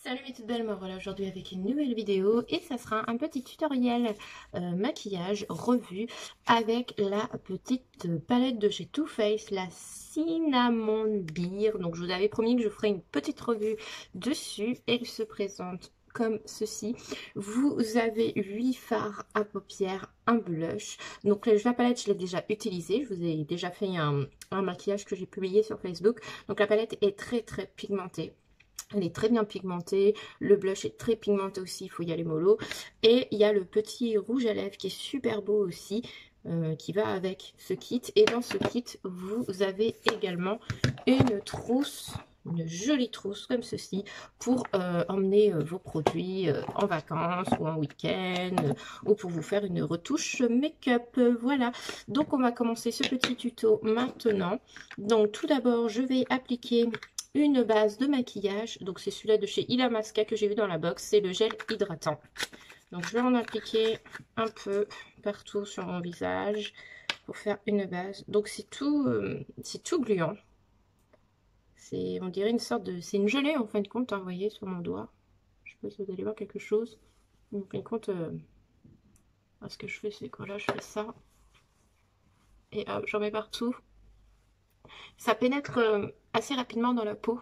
Salut mes toutes belles, me voilà aujourd'hui avec une nouvelle vidéo et ça sera un petit tutoriel maquillage revue avec la petite palette de chez Too Faced, la Cinnamon Beer. Donc je vous avais promis que je ferai une petite revue dessus. Elle se présente comme ceci. Vous avez 8 fards à paupières, un blush. Donc la palette je l'ai déjà utilisée, je vous ai déjà fait un maquillage que j'ai publié sur Facebook. Donc la palette est très pigmentée. Elle est très bien pigmentée, le blush est très pigmenté aussi, il faut y aller mollo. Et il y a le petit rouge à lèvres qui est super beau aussi, qui va avec ce kit. Et dans ce kit, vous avez également une trousse, une jolie trousse comme ceci, pour emmener vos produits en vacances ou en week-end, ou pour vous faire une retouche make-up. Voilà, donc on va commencer ce petit tuto maintenant. Donc tout d'abord, je vais appliquer une base de maquillage, donc c'est celui-là de chez Illamasqua que j'ai vu dans la box, c'est le gel hydratant. Donc je vais en appliquer un peu partout sur mon visage pour faire une base. Donc c'est tout gluant. C'est, on dirait une sorte de, c'est une gelée en fin de compte, hein, vous voyez sur mon doigt. Je sais pas si vous allez voir quelque chose. En fin de compte, ce que je fais, c'est quoi là, je fais ça et j'en mets partout. Ça pénètre assez rapidement dans la peau.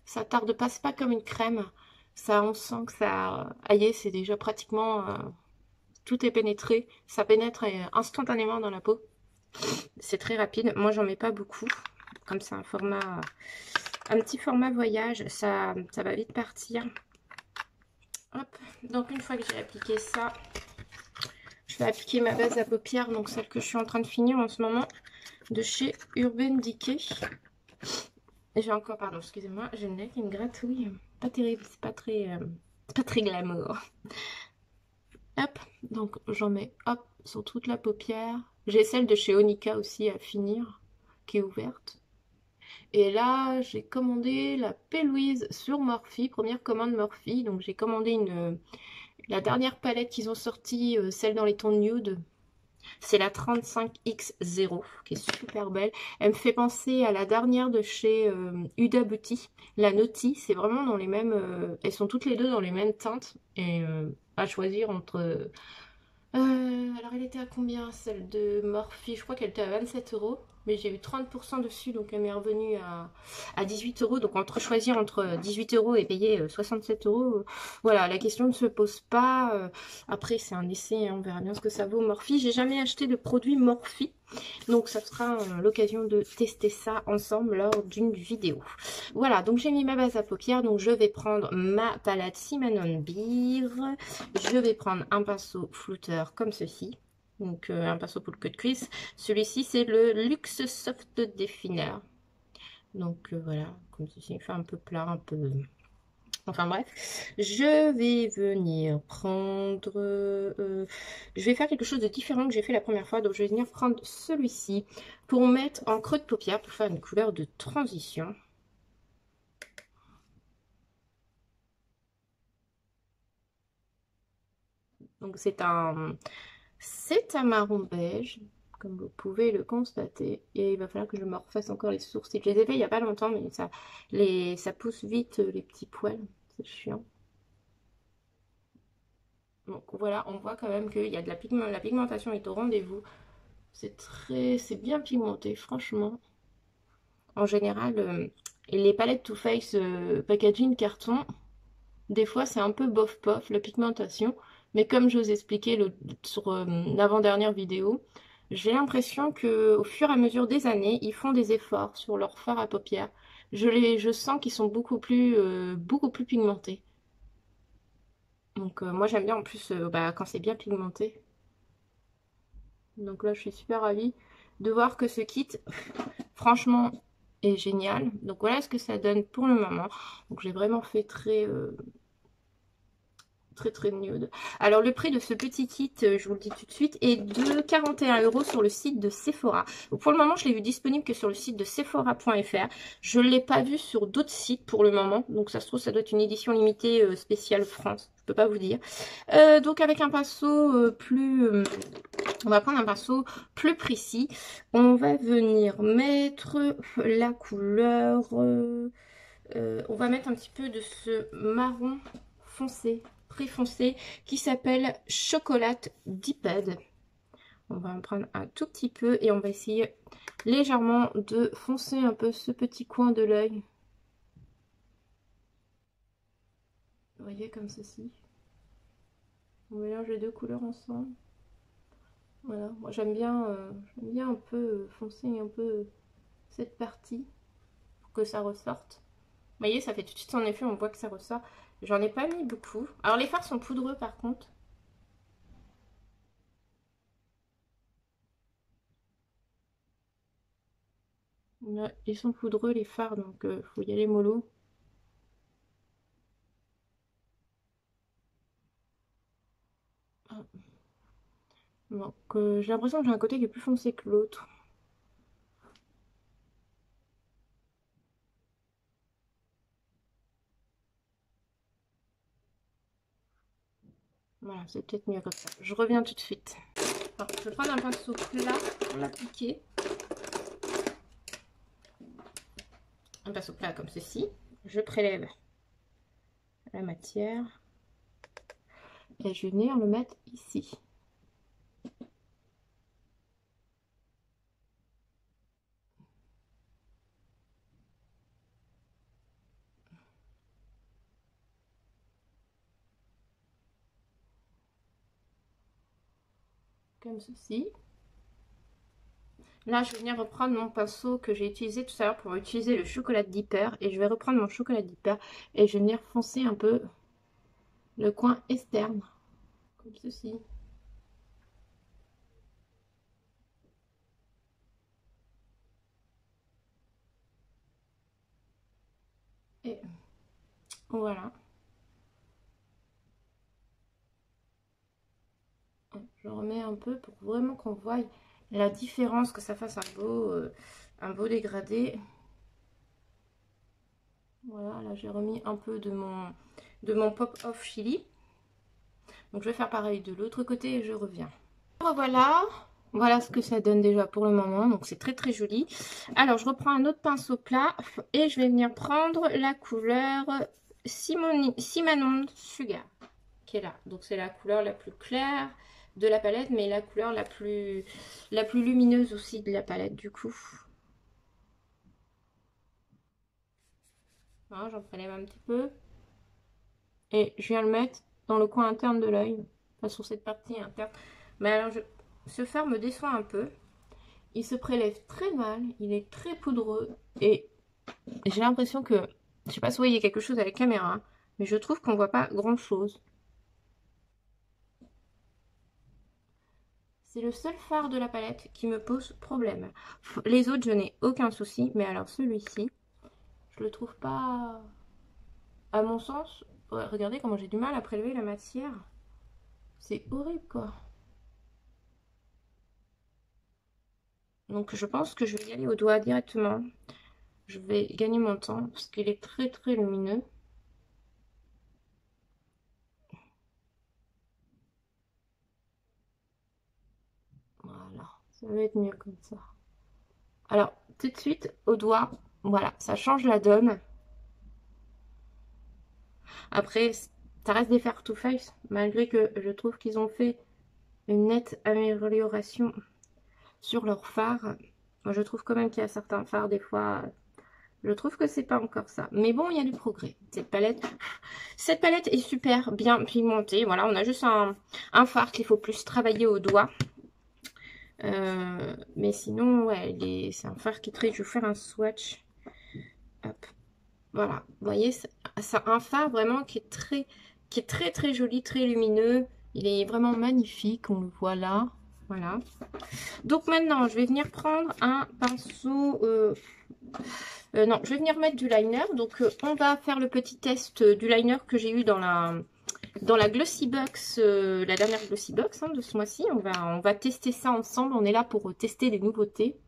Ça tarde pas, c'est pas comme une crème. Ça, on sent que ça... Aïe, c'est déjà pratiquement... tout est pénétré. Ça pénètre instantanément dans la peau. C'est très rapide. Moi, j'en mets pas beaucoup. Comme c'est un format... Un petit format voyage, ça va vite partir. Hop. Donc, une fois que j'ai appliqué ça, je vais appliquer ma base à paupières. Donc, celle que je suis en train de finir en ce moment. De chez Urban Decay. J'ai encore, pardon, excusez-moi, j'ai le nez qui me gratouille. Pas terrible, c'est pas très glamour. Hop, donc j'en mets hop sur toute la paupière. J'ai celle de chez Onika aussi à finir, qui est ouverte. Et là, j'ai commandé la P. Louise sur Morphe, première commande Morphe. Donc j'ai commandé la dernière palette qu'ils ont sortie, celle dans les tons nude. C'est la 35X0 qui est super belle. Elle me fait penser à la dernière de chez Huda Beauty, la Naughty. C'est vraiment dans les mêmes... elles sont toutes les deux dans les mêmes teintes. Et à choisir entre... alors elle était à combien celle de Morphe? Je crois qu'elle était à 27 €. Mais j'ai eu 30% dessus, donc elle m'est revenue à 18 €. Donc entre choisir entre 18 € et payer 67 €, voilà, la question ne se pose pas. Après, c'est un essai, hein, on verra bien ce que ça vaut Morphe. J'ai jamais acheté de produit Morphe, donc ça sera l'occasion de tester ça ensemble lors d'une vidéo. Voilà, donc j'ai mis ma base à paupières, donc je vais prendre ma palette Cinnamon Beer. Je vais prendre un pinceau flouteur comme ceci. Donc un pinceau pour le queue de cuisse. Celui-ci c'est le Luxe Soft Definer. Donc voilà, comme ceci, il fait un peu plat, un peu... Enfin bref, je vais venir prendre... je vais faire quelque chose de différent que j'ai fait la première fois. Donc je vais venir prendre celui-ci pour mettre en creux de paupière, pour faire une couleur de transition. Donc c'est un marron beige, comme vous pouvez le constater. Et il va falloir que je me refasse encore les sourcils. Je les ai fait il n'y a pas longtemps, mais ça pousse vite les petits poils. C'est chiant. Donc voilà, on voit quand même qu'il y a de la pigmentation est au rendez-vous. C'est bien pigmenté, franchement. En général, les palettes Too Faced packaging carton, des fois c'est un peu bof-bof la pigmentation. Mais comme je vous expliquais sur l'avant-dernière vidéo, j'ai l'impression que au fur et à mesure des années, ils font des efforts sur leur fard à paupières. Je sens qu'ils sont beaucoup plus pigmentés. Donc moi j'aime bien en plus quand c'est bien pigmenté. Donc là je suis super ravie de voir que ce kit, franchement, est génial. Donc voilà ce que ça donne pour le moment. Donc j'ai vraiment fait très nude. Alors le prix de ce petit kit, je vous le dis tout de suite, est de 41 € sur le site de Sephora. Donc, pour le moment, je l'ai vu disponible que sur le site de Sephora.fr. Je ne l'ai pas vu sur d'autres sites pour le moment. Donc ça se trouve, ça doit être une édition limitée spéciale France. Je peux pas vous dire. Donc avec un pinceau on va prendre un pinceau plus précis. On va venir mettre la couleur... On va mettre un petit peu de ce marron foncé, très foncé, qui s'appelle Chocolate Dipped. On va en prendre un tout petit peu et on va essayer légèrement de foncer un peu ce petit coin de l'œil. Vous voyez, comme ceci. On mélange les deux couleurs ensemble. Voilà, moi j'aime bien un peu foncer un peu cette partie pour que ça ressorte. Vous voyez, ça fait tout de suite son effet, on voit que ça ressort. J'en ai pas mis beaucoup. Alors les fards sont poudreux par contre. Ils sont poudreux les fards, donc faut y aller mollo. Donc j'ai l'impression que j'ai un côté qui est plus foncé que l'autre. Voilà, c'est peut-être mieux comme ça. Je reviens tout de suite. Alors, je vais prendre un pinceau plat pour l'appliquer. Un pinceau plat comme ceci. Je prélève la matière. Et je vais venir le mettre ici. Comme ceci. Là, je vais venir reprendre mon pinceau que j'ai utilisé tout à l'heure pour utiliser le chocolat dipper. Et je vais reprendre mon chocolat dipper et je vais venir foncer un peu le coin externe. Comme ceci. Et voilà. Je remets un peu pour vraiment qu'on voie la différence, que ça fasse un beau dégradé. Voilà, là j'ai remis un peu de mon pop-off chili. Donc je vais faire pareil de l'autre côté et je reviens. Voilà, voilà ce que ça donne déjà pour le moment. Donc c'est très très joli. Alors je reprends un autre pinceau plat et je vais venir prendre la couleur Cinnamon Sugar qui est là. Donc c'est la couleur la plus claire de la palette, mais la couleur la plus lumineuse aussi de la palette du coup. Voilà, j'en prélève un petit peu. Et je viens le mettre dans le coin interne de l'œil. Enfin, sur cette partie interne. Mais alors, ce fard me déçoit un peu. Il se prélève très mal. Il est très poudreux. Et j'ai l'impression que... Je sais pas si vous voyez quelque chose à la caméra. Mais je trouve qu'on voit pas grand chose. C'est le seul fard de la palette qui me pose problème. Les autres, je n'ai aucun souci. Mais alors celui-ci, je le trouve pas... À mon sens, ouais, regardez comment j'ai du mal à prélever la matière. C'est horrible, quoi. Donc je pense que je vais y aller au doigt directement. Je vais gagner mon temps parce qu'il est très très lumineux. Voilà, ça va être mieux comme ça. Alors, tout de suite au doigt, voilà, ça change la donne. Après, ça reste des Fair Too Faced, malgré que je trouve qu'ils ont fait une nette amélioration sur leur fard. Moi, je trouve quand même qu'il y a certains fards, des fois, je trouve que c'est pas encore ça. Mais bon, il y a du progrès. Cette palette est super bien pigmentée. Voilà, on a juste un fard qu'il faut plus travailler au doigt. Mais sinon, ouais, c'est un fard qui est très... Je vais faire un swatch. Hop. Voilà, vous voyez, c'est un fard vraiment qui est très très joli, très lumineux. Il est vraiment magnifique, on le voit là. Voilà. Donc maintenant, je vais venir prendre un pinceau... non, je vais venir mettre du liner. Donc on va faire le petit test du liner que j'ai eu dans la Glossy Box, la dernière Glossy Box de ce mois-ci. On va tester ça ensemble. On est là pour tester des nouveautés.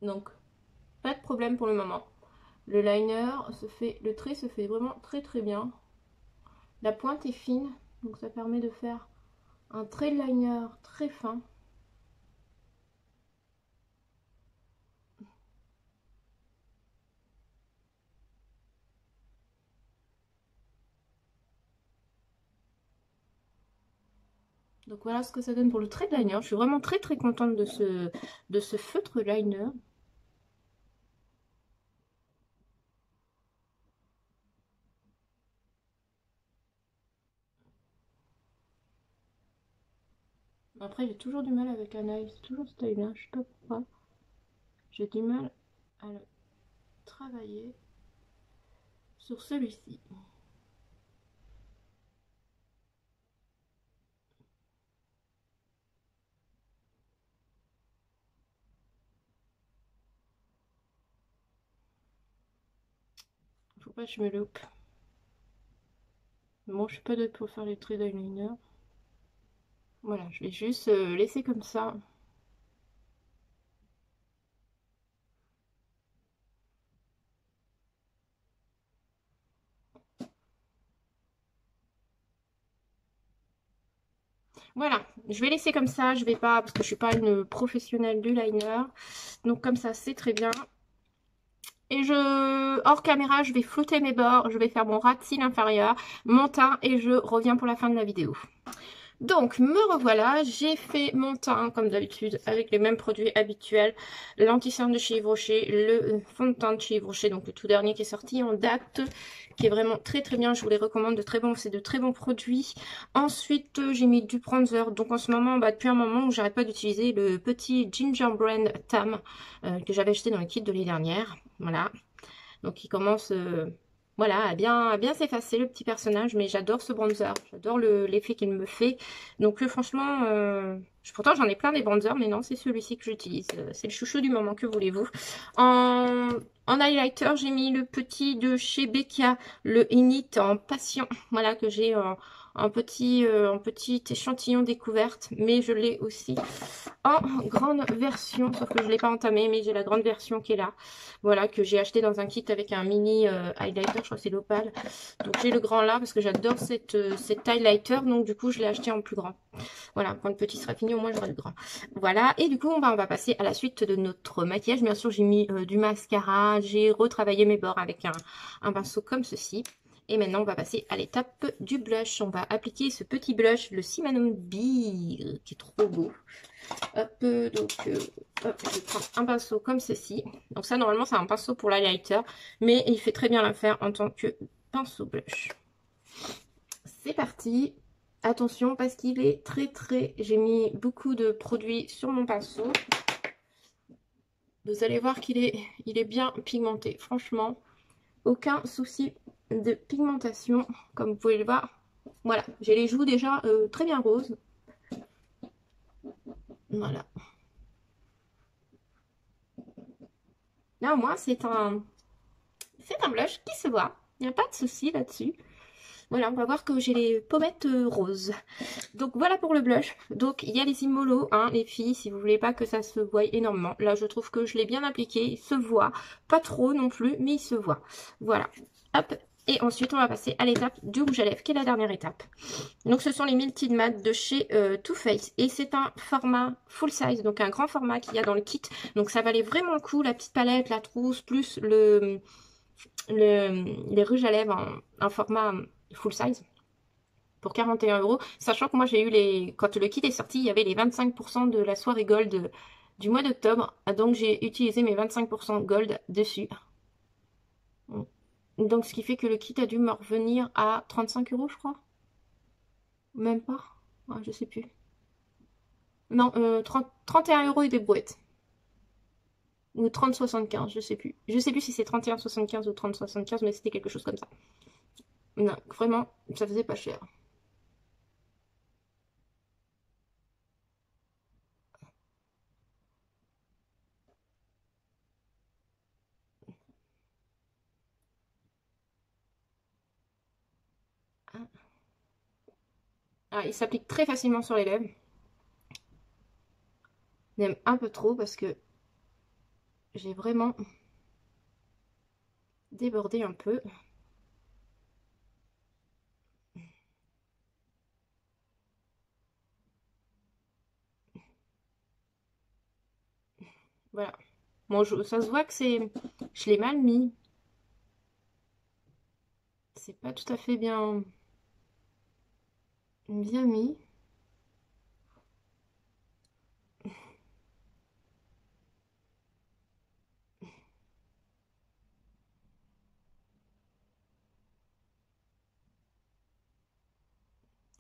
Donc, pas de problème pour le moment. Le liner le trait se fait vraiment très très bien. La pointe est fine, donc ça permet de faire un trait de liner très fin. Donc voilà ce que ça donne pour le trait de liner. Je suis vraiment très très contente de ce feutre liner. Après j'ai toujours du mal avec un œil, c'est toujours cet œil là, je sais pas pourquoi. J'ai du mal à le travailler sur celui-ci. Faut pas que je me loupe. Bon, je suis pas douée pour faire les traits d'eyeliner. Voilà, je vais juste laisser comme ça. Voilà, je vais laisser comme ça, je vais pas, parce que je suis pas une professionnelle du liner. Donc comme ça, c'est très bien. Et hors caméra, je vais flouter mes bords, je vais faire mon ras de cils inférieur, mon teint, et je reviens pour la fin de la vidéo. Donc, me revoilà, j'ai fait mon teint comme d'habitude avec les mêmes produits habituels. L'anti-cerne de chez Yves Rocher, le fond de teint de chez Yves Rocher, donc le tout dernier qui est sorti en date, qui est vraiment très très bien, je vous les recommande, c'est de très bons produits. Ensuite, j'ai mis du bronzer, donc en ce moment, depuis un moment, j'arrête pas d'utiliser le petit Gingerbread Tam que j'avais acheté dans le kit de l'année dernière, voilà. Donc il commence... voilà, à bien s'effacer le petit personnage, mais j'adore ce bronzer, j'adore l'effet qu'il me fait. Donc franchement, pourtant j'en ai plein des bronzers, mais non, c'est celui-ci que j'utilise. C'est le chouchou du moment, que voulez-vous. En highlighter, j'ai mis le petit de chez Becca, le Init en passion, voilà, que j'ai en petit échantillon découverte, mais je l'ai aussi en grande version, sauf que je ne l'ai pas entamé, mais j'ai la grande version qui est là. Voilà, que j'ai acheté dans un kit avec un mini highlighter, je crois que c'est l'Opal. Donc j'ai le grand là, parce que j'adore cet highlighter, donc du coup je l'ai acheté en plus grand. Voilà, quand le petit sera fini, au moins j'aurai le grand. Voilà, et du coup on va passer à la suite de notre maquillage. Bien sûr, j'ai mis du mascara, j'ai retravaillé mes bords avec un pinceau comme ceci. Et maintenant, on va passer à l'étape du blush. On va appliquer ce petit blush, le Cinnamon Bee, qui est trop beau. Hop, hop, je prends un pinceau comme ceci. Donc ça, normalement, c'est un pinceau pour l'highlighter, mais il fait très bien l'affaire en tant que pinceau blush. C'est parti. Attention, parce qu'il est très très... J'ai mis beaucoup de produits sur mon pinceau. Vous allez voir qu'il est bien pigmenté. Franchement, aucun souci de pigmentation, comme vous pouvez le voir. Voilà, j'ai les joues déjà très bien roses. Voilà. Là, moi, c'est un blush qui se voit. Il n'y a pas de souci là-dessus. Voilà, on va voir que j'ai les pommettes roses. Donc voilà pour le blush. Donc il y a les immolos, hein, les filles, si vous voulez pas que ça se voie énormément. Là, je trouve que je l'ai bien appliqué. Il se voit. Pas trop non plus, mais il se voit. Voilà. Hop. Et ensuite, on va passer à l'étape du rouge à lèvres, qui est la dernière étape. Donc ce sont les Melted Matte de chez Too Faced. Et c'est un format full size, donc un grand format qu'il y a dans le kit. Donc ça valait vraiment le coup, la petite palette, la trousse, plus les rouges à lèvres en format full size pour 41 €. Sachant que moi j'ai eu quand le kit est sorti, il y avait les 25% de la soirée gold du mois d'octobre. Donc j'ai utilisé mes 25% gold dessus. Donc ce qui fait que le kit a dû me revenir à 35 € je crois. Même pas. Ah, je sais plus. Non, 31 € et des brouettes. Ou 30,75, je sais plus. Je sais plus si c'est 31,75 ou 30,75, mais c'était quelque chose comme ça. Non, vraiment, ça faisait pas cher. Ah, il s'applique très facilement sur les lèvres. J'aime un peu trop parce que j'ai vraiment débordé un peu. Voilà. Bon, ça se voit que je l'ai mal mis. C'est pas tout à fait bien mis.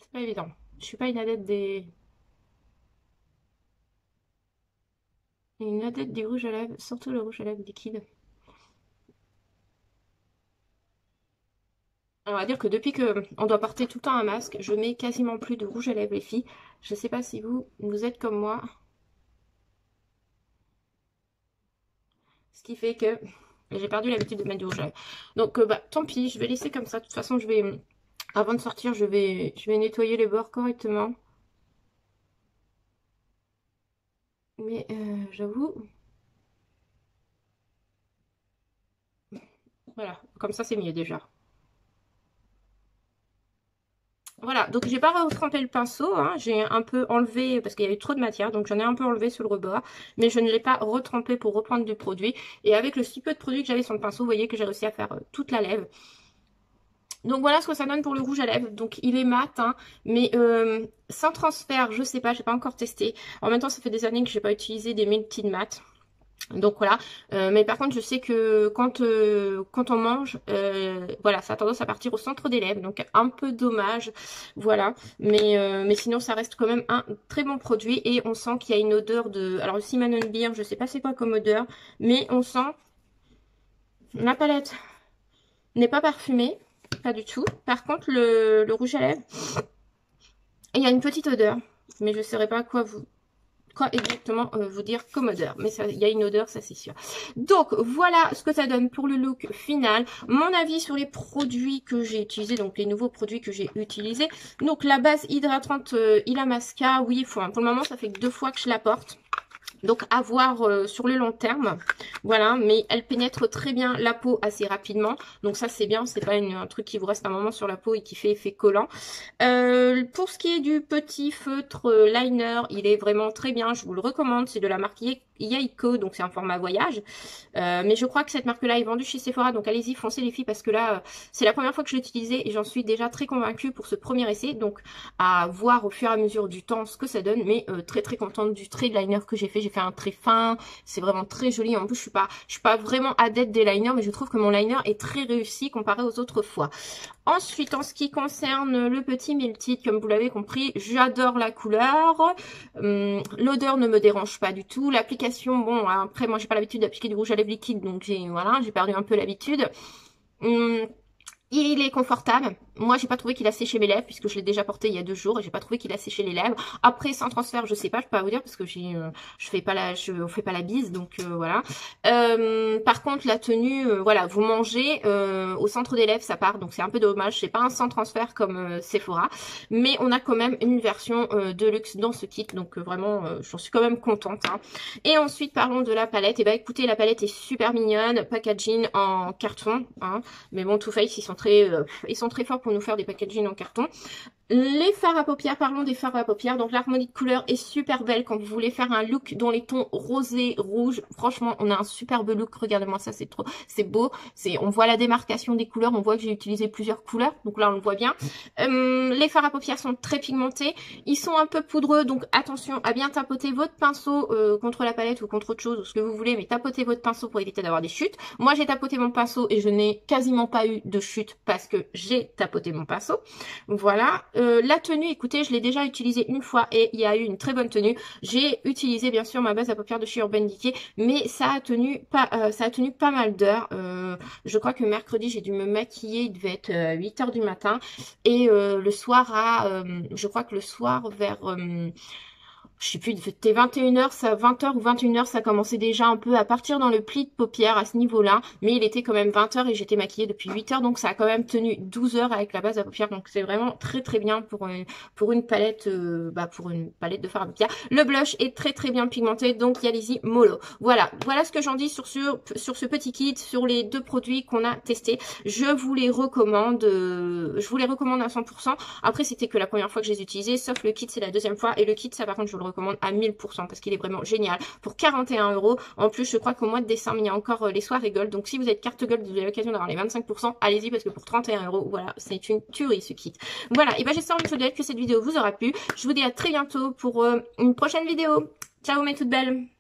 C'est pas évident. Je suis pas une adepte des... Une adepte du rouge à lèvres, surtout le rouge à lèvres liquide. On va dire que depuis que on doit porter tout le temps un masque, je mets quasiment plus de rouge à lèvres les filles. Je sais pas si vous êtes comme moi. Ce qui fait que j'ai perdu l'habitude de mettre du rouge à lèvres. Donc bah tant pis, je vais laisser comme ça. De toute façon, je vais avant de sortir, je vais nettoyer les bords correctement. Mais j'avoue, voilà, comme ça c'est mieux déjà. Voilà, donc j'ai pas retrempé le pinceau, hein. J'ai un peu enlevé, parce qu'il y avait trop de matière, donc j'en ai un peu enlevé sur le rebord, mais je ne l'ai pas retrempé pour reprendre du produit. Et avec le si peu de produit que j'avais sur le pinceau, vous voyez que j'ai réussi à faire toute la lèvre. Donc voilà ce que ça donne pour le rouge à lèvres. Donc il est mat, hein, mais sans transfert, je sais pas, j'ai pas encore testé. En même temps, ça fait des années que j'ai pas utilisé des Melted Matte. Donc voilà, mais par contre je sais que quand on mange, voilà, ça a tendance à partir au centre des lèvres, donc un peu dommage, voilà, mais sinon ça reste quand même un très bon produit et on sent qu'il y a une odeur de, alors le cinnamon beer, je sais pas c'est quoi comme odeur, mais on sent la palette n'est pas parfumée, pas du tout. Par contre le rouge à lèvres, il y a une petite odeur, mais je ne saurais pas quoi exactement vous dire comme odeur, mais il y a une odeur, ça c'est sûr. Donc voilà ce que ça donne pour le look final. Mon avis sur les produits que j'ai utilisés, donc les nouveaux produits que j'ai utilisés. Donc la base hydratante Illamasqua, oui, pour le moment ça fait que 2 fois que je la porte. Donc à voir sur le long terme, voilà, mais elle pénètre très bien la peau assez rapidement, donc ça c'est bien, c'est pas un truc qui vous reste un moment sur la peau et qui fait effet collant. Pour ce qui est du petit feutre liner, il est vraiment très bien, je vous le recommande, c'est de la marque Yaiko, donc c'est un format voyage, mais je crois que cette marque-là est vendue chez Sephora, donc allez-y, foncez les filles, parce que là, c'est la première fois que je l'ai utilisé et j'en suis déjà très convaincue pour ce premier essai, donc à voir au fur et à mesure du temps ce que ça donne, mais très très contente du trait de liner que j'ai fait un trait fin, c'est vraiment très joli, en plus je suis pas vraiment adepte des liners, mais je trouve que mon liner est très réussi comparé aux autres fois. Ensuite, en ce qui concerne le petit Melted, comme vous l'avez compris, j'adore la couleur. L'odeur ne me dérange pas du tout. L'application, bon, après, moi, j'ai pas l'habitude d'appliquer du rouge à lèvres liquide, donc j'ai perdu un peu l'habitude. Il est confortable. Moi, j'ai pas trouvé qu'il a séché mes lèvres puisque je l'ai déjà porté il y a 2 jours et j'ai pas trouvé qu'il a séché les lèvres. Après, sans transfert, je sais pas, je peux pas vous dire parce que je fais pas la bise, donc voilà. Par contre, la tenue, voilà, vous mangez au centre des lèvres, ça part, donc c'est un peu dommage. C'est pas un sans transfert comme Sephora, mais on a quand même une version de luxe dans ce kit, donc vraiment, j'en suis quand même contente. Hein. Et ensuite, parlons de la palette. Et bah écoutez, la palette est super mignonne, packaging en carton, hein. Mais bon, Too Faced, ils sont très forts pour nous faire des packaging en carton. Les fards à paupières, parlons des fards à paupières. Donc l'harmonie de couleurs est super belle quand vous voulez faire un look dont les tons rosé, rouge. Franchement, on a un superbe look. Regardez-moi ça, c'est beau. On voit la démarcation des couleurs. On voit que j'ai utilisé plusieurs couleurs. Donc là, on le voit bien. Les fards à paupières sont très pigmentés. Ils sont un peu poudreux. Donc attention à bien tapoter votre pinceau contre la palette ou contre autre chose ou ce que vous voulez. Mais tapotez votre pinceau pour éviter d'avoir des chutes. Moi, j'ai tapoté mon pinceau et je n'ai quasiment pas eu de chute parce que j'ai tapoté mon pinceau. Voilà. La tenue, écoutez, je l'ai déjà utilisée une fois et il y a eu une très bonne tenue. J'ai utilisé bien sûr ma base à paupières de chez Urban Decay, mais ça a tenu pas mal d'heures. Je crois que mercredi, j'ai dû me maquiller, il devait être 8 h du matin. Et le soir je crois que le soir vers... je sais plus, c'était 21 h, 20 h ou 21 h, ça commençait déjà un peu à partir dans le pli de paupières à ce niveau-là, mais il était quand même 20 h et j'étais maquillée depuis 8 h, donc ça a quand même tenu 12 h avec la base à paupières, donc c'est vraiment très très bien pour une palette, pour une palette de fard à paupières. Le blush est très très bien pigmenté, donc allez-y mollo. Voilà ce que j'en dis sur ce petit kit, sur les 2 produits qu'on a testés. Je vous les recommande à 100%. Après, c'était que la première fois que je les utilisais, sauf le kit, c'est la 2e fois, et le kit, ça par contre, je vous le recommande à 1000% parce qu'il est vraiment génial pour 41 €. En plus, je crois qu'au mois de décembre, il y a encore les soirées Gold. Donc, si vous êtes carte Gold, vous avez l'occasion d'avoir les 25%. Allez-y parce que pour 31 €, voilà, c'est une tuerie ce kit. Voilà, et ben j'espère que cette vidéo vous aura plu. Je vous dis à très bientôt pour une prochaine vidéo. Ciao mes toutes belles.